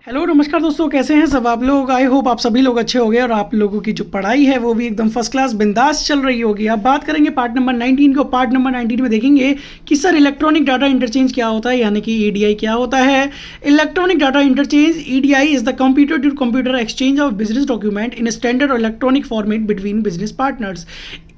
Hello नमस्कार दोस्तों, कैसे हैं सब आप लोग। आई होप आप सभी लोग अच्छे होंगे और आप लोगों की जो पढ़ाई है वो भी एकदम फर्स्ट क्लास बिंदास चल रही होगी। अब बात करेंगे पार्ट नंबर 19 को। पार्ट नंबर 19 में देखेंगे कि सर इलेक्ट्रॉनिक डाटा इंटरचेंज क्या होता है, यानी कि ईडीआई क्या होता है। Electronic data interchange EDI is the computer to computer exchange of business document in standard और electronic format between business partners.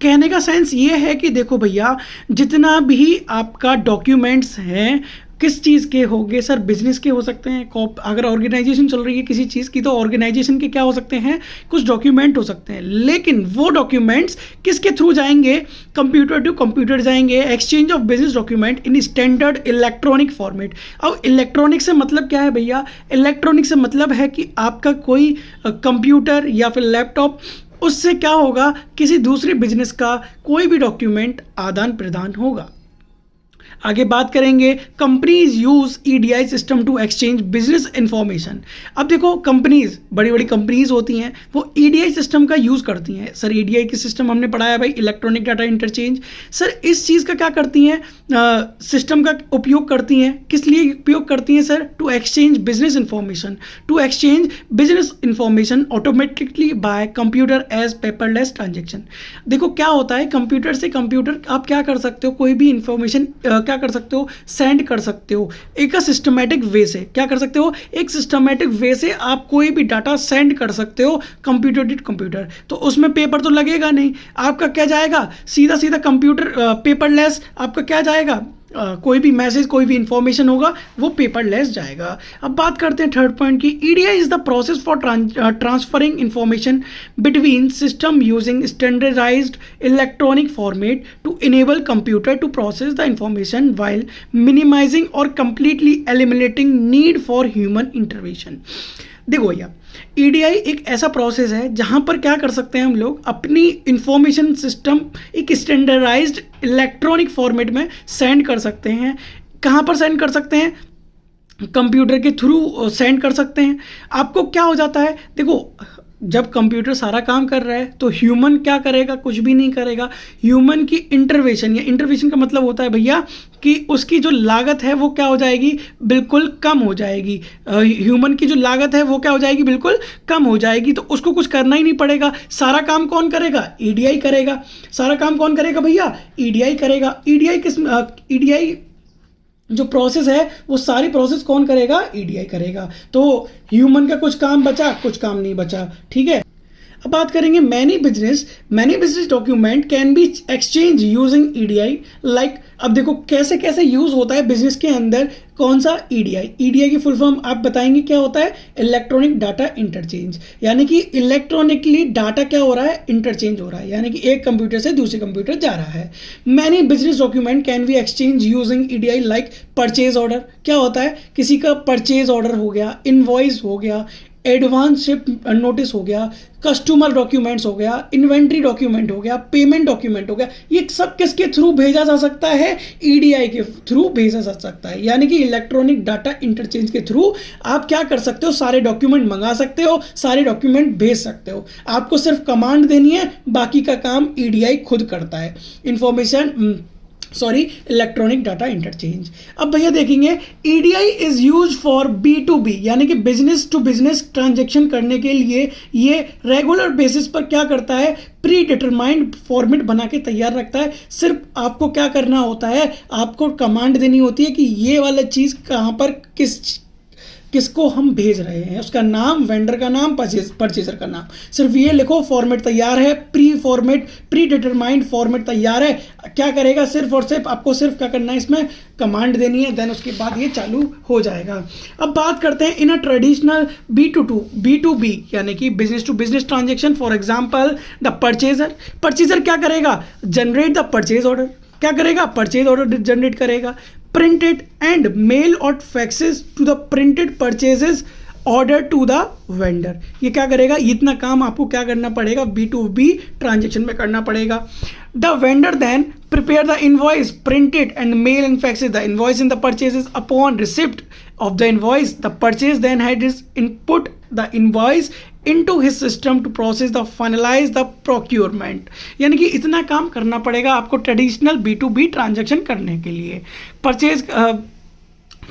कहने का सेंस ये है कि देखो भैया, जितना भी आपका डॉक्यूमेंट्स हैं किस चीज़ के होंगे सर, बिजनेस के हो सकते हैं। अगर ऑर्गेनाइजेशन चल रही है किसी चीज़ की तो ऑर्गेनाइजेशन के क्या हो सकते हैं, कुछ डॉक्यूमेंट हो सकते हैं। लेकिन वो डॉक्यूमेंट्स किसके थ्रू जाएंगे, कंप्यूटर टू कंप्यूटर जाएंगे। Exchange of business document in standard electronic format. अब इलेक्ट्रॉनिक से मतलब क्या है भैया, इलेक्ट्रॉनिक से मतलब है कि आपका कोई कंप्यूटर या फिर लैपटॉप, उससे क्या होगा, किसी दूसरे बिजनेस का कोई भी डॉक्यूमेंट आदान प्रदान होगा। आगे बात करेंगे, companies use EDI system to exchange business information. अब देखो, कंपनीज, बड़ी बड़ी कंपनीज होती हैं, वो ईडीआई सिस्टम का यूज़ करती हैं। सर ईडीआई की सिस्टम हमने पढ़ा है भाई, इलेक्ट्रॉनिक डाटा इंटरचेंज। सर इस चीज़ का क्या करती हैं, सिस्टम का उपयोग करती हैं। किस लिए उपयोग करती हैं sir, to exchange business information. To exchange business information automatically by computer as paperless transaction. देखो क्या होता है, कंप्यूटर से कंप्यूटर आप क्या कर सकते हो, कोई भी इंफॉर्मेशन क्या कर सकते हो, सेंड कर सकते हो। एक सिस्टमैटिक वे से क्या कर सकते हो, एक सिस्टमैटिक वे से आप कोई भी डाटा सेंड कर सकते हो कंप्यूटर टू कंप्यूटर। तो उसमें पेपर तो लगेगा नहीं, आपका क्या जाएगा, सीधा सीधा कंप्यूटर पेपरलेस आपका क्या जाएगा, कोई भी मैसेज, कोई भी इंफॉर्मेशन होगा वो पेपरलेस जाएगा। अब बात करते हैं थर्ड पॉइंट की, EDI is the process for transferring information between system using standardized electronic format to enable computer to process the information while minimizing और completely eliminating need for human intervention. देखो भैया, EDI एक ऐसा process है जहां पर क्या कर सकते हैं हम लोग, अपनी इंफॉर्मेशन सिस्टम एक स्टैंडर्डाइज्ड इलेक्ट्रॉनिक फॉर्मेट में सेंड कर सकते हैं। कहां पर सेंड कर सकते हैं, कंप्यूटर के थ्रू सेंड कर सकते हैं। आपको क्या हो जाता है, देखो जब कंप्यूटर सारा काम कर रहा है तो ह्यूमन क्या करेगा, कुछ भी नहीं करेगा। ह्यूमन की इंटरवेंशन, या इंटरवेंशन का मतलब होता है भैया कि उसकी जो लागत है वो क्या हो जाएगी, बिल्कुल कम हो जाएगी। ह्यूमन की जो लागत है वो क्या हो जाएगी, बिल्कुल कम हो जाएगी। तो उसको कुछ करना ही नहीं पड़ेगा, सारा काम कौन करेगा, ईडीआई करेगा। सारा काम कौन करेगा भैया, ईडीआई करेगा। ईडीआई जो प्रोसेस है वो सारी प्रोसेस कौन करेगा, ईडीआई करेगा। तो ह्यूमन का कुछ काम बचा, कुछ काम नहीं बचा, ठीक है। अब बात करेंगे many business document can be exchange using EDI like. अब देखो कैसे कैसे यूज होता है बिजनेस के अंदर, कौन सा, ईडीआई की फुल फॉर्म आप बताएंगे क्या होता है, इलेक्ट्रॉनिक डाटा इंटरचेंज। यानी कि इलेक्ट्रॉनिकली डाटा क्या हो रहा है, इंटरचेंज हो रहा है, यानी कि एक कंप्यूटर से दूसरे कंप्यूटर जा रहा है। Many business document can be exchange using EDI like purchase order. क्या होता है, किसी का परचेज ऑर्डर हो गया, इनवॉइस हो गया, एडवांस शिप नोटिस हो गया, कस्टमर डॉक्यूमेंट्स हो गया, इन्वेंट्री डॉक्यूमेंट हो गया, पेमेंट डॉक्यूमेंट हो गया। ये सब किसके थ्रू भेजा जा सकता है, ईडीआई के थ्रू भेजा जा सकता है। यानी कि इलेक्ट्रॉनिक डाटा इंटरचेंज के थ्रू आप क्या कर सकते हो, सारे डॉक्यूमेंट मंगा सकते हो, सारे डॉक्यूमेंट भेज सकते हो। आपको सिर्फ कमांड देनी है, बाकी का काम ईडीआई खुद करता है। Electronic data interchange. अब भैया देखेंगे, EDI is use for B2B, यानी कि बिजनेस टू बिजनेस ट्रांजेक्शन करने के लिए ये रेगुलर बेसिस पर क्या करता है, प्री डिटरमाइंड फॉर्मेट बना के तैयार रखता है। सिर्फ आपको क्या करना होता है, आपको कमांड देनी होती है कि ये वाला चीज़ कहाँ पर किसको हम भेज रहे हैं, उसका नाम, वेंडर का नाम, परचेजर का नाम, सिर्फ ये लिखो। फॉर्मेट तैयार है, प्री डिटरमाइंड फॉर्मेट तैयार है। क्या करेगा, सिर्फ और सिर्फ आपको सिर्फ क्या करना है, इसमें कमांड देनी है, देन उसके बाद ये चालू हो जाएगा। अब बात करते हैं इन अ ट्रेडिशनल B2B यानी कि business to business transaction. For example the purchaser क्या करेगा, जनरेट द परचेज ऑर्डर। क्या करेगा, परचेज ऑर्डर जनरेट करेगा। प्रिंटेड एंड मेल और faxes to the printed purchases order to the vendor. ये क्या करेगा, इतना काम आपको क्या करना पड़ेगा, B2B ट्रांजेक्शन में करना पड़ेगा। The vendor then prepare the invoice, printed and mail and faxes the invoice in the purchases. Upon receipt of the invoice, the purchase then had is input the invoice into his system to process the finalize the procurement। यानी कि इतना काम करना पड़ेगा आपको traditional B2B transaction करने के लिए। परचेज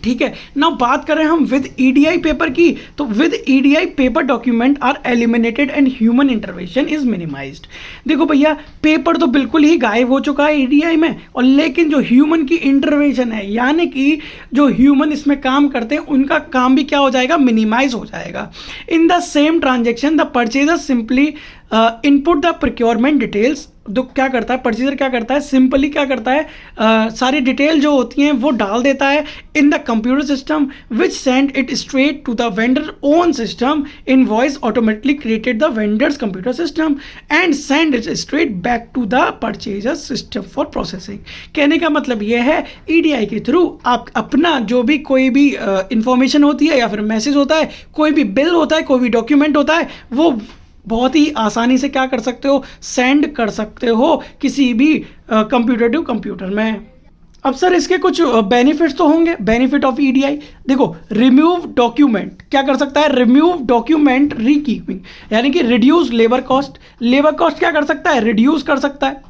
ठीक है ना। बात करें हम विद ईडीआई पेपर की, तो with EDI paper document are eliminated and human intervention is minimised. देखो भैया, पेपर तो बिल्कुल ही गायब हो चुका है ईडीआई में, और लेकिन जो ह्यूमन की इंटरवेंशन है, यानी कि जो ह्यूमन इसमें काम करते हैं उनका काम भी क्या हो जाएगा, मिनिमाइज हो जाएगा। In the same transaction the purchaser simply input the procurement details. तो क्या करता है परचेजर, क्या करता है, सिंपली क्या करता है, सारी डिटेल जो होती हैं वो डाल देता है in the computer system which send it straight to the vendor own system. Invoice automatically created the vendors computer system and send it straight back to the purchaser system for processing. कहने का मतलब ये है, EDI के through आप अपना जो भी कोई भी इंफॉर्मेशन होती है या फिर मैसेज होता है, कोई भी बिल होता है, कोई भी डॉक्यूमेंट होता है, वो बहुत ही आसानी से क्या कर सकते हो, सेंड कर सकते हो किसी भी कंप्यूटर टू कंप्यूटर में। अब सर इसके कुछ बेनिफिट्स तो होंगे, बेनिफिट ऑफ ईडीआई। देखो, रिमूव डॉक्यूमेंट क्या कर सकता है, रिमूव डॉक्यूमेंट रीकीपिंग, यानी कि reduce labour cost. Labour cost क्या कर सकता है, रिड्यूस कर सकता है।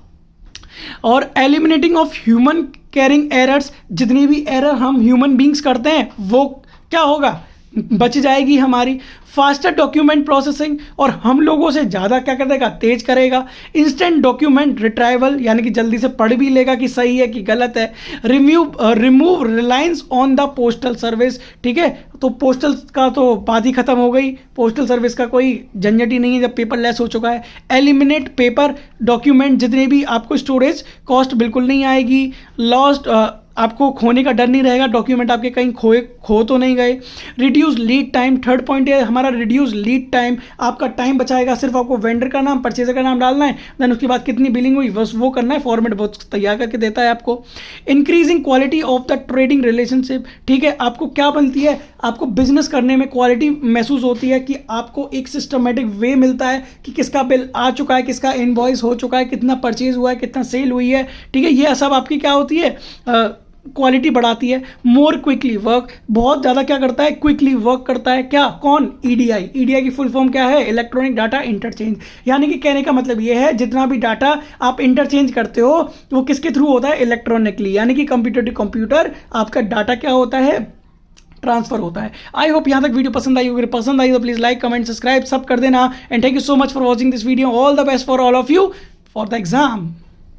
और eliminating of human carrying errors, जितनी भी एरर हम ह्यूमन बींग्स करते हैं वो क्या होगा, बच जाएगी हमारी। फास्टर डॉक्यूमेंट प्रोसेसिंग, और हम लोगों से ज़्यादा क्या कर देगा, तेज करेगा। इंस्टेंट डॉक्यूमेंट रिट्राइवल, यानी कि जल्दी से पढ़ भी लेगा कि सही है कि गलत है। Remove reliance on the postal service, ठीक है, तो पोस्टल का तो बात ही खत्म हो गई, पोस्टल सर्विस का कोई झंझट ही नहीं है जब पेपर लेस हो चुका है। एलिमिनेट पेपर डॉक्यूमेंट, जितने भी आपको स्टोरेज कॉस्ट बिल्कुल नहीं आएगी। लॉस्ट, आपको खोने का डर नहीं रहेगा, डॉक्यूमेंट आपके कहीं खो तो नहीं गए। Reduce lead time, third point है हमारा रिड्यूस लीड टाइम, आपका टाइम बचाएगा। सिर्फ आपको वेंडर का नाम, परचेजर का नाम डालना है, देन उसके बाद कितनी बिलिंग हुई बस वो करना है, फॉर्मेट बहुत तैयार करके देता है आपको। Increasing quality of the trading relationship, ठीक है, आपको क्या बनती है, आपको बिजनेस करने में क्वालिटी महसूस होती है कि आपको एक सिस्टमेटिक वे मिलता है कि किसका बिल आ चुका है, किसका इनवॉइस हो चुका है, कितना परचेज हुआ है, कितना सेल हुई है, ठीक है, ये सब आपकी क्या होती है, क्वालिटी बढ़ाती है। मोर क्विकली वर्क, बहुत ज़्यादा क्या करता है, क्विकली वर्क करता है। क्या, कौन, ईडीआई। ईडीआई की फुल फॉर्म क्या है, इलेक्ट्रॉनिक डाटा इंटरचेंज, यानी कि कहने का मतलब ये है जितना भी डाटा आप इंटरचेंज करते हो वो किसके थ्रू होता है, इलेक्ट्रॉनिकली, यानी कि कंप्यूटर टू कंप्यूटर आपका डाटा क्या होता है, ट्रांसफर होता है। आई होप यहाँ तक वीडियो पसंद आई, अगर पसंद आई तो प्लीज लाइक कमेंट सब्सक्राइब सब कर देना। And thank you so much for watching this video. All the best for all of you for the exam.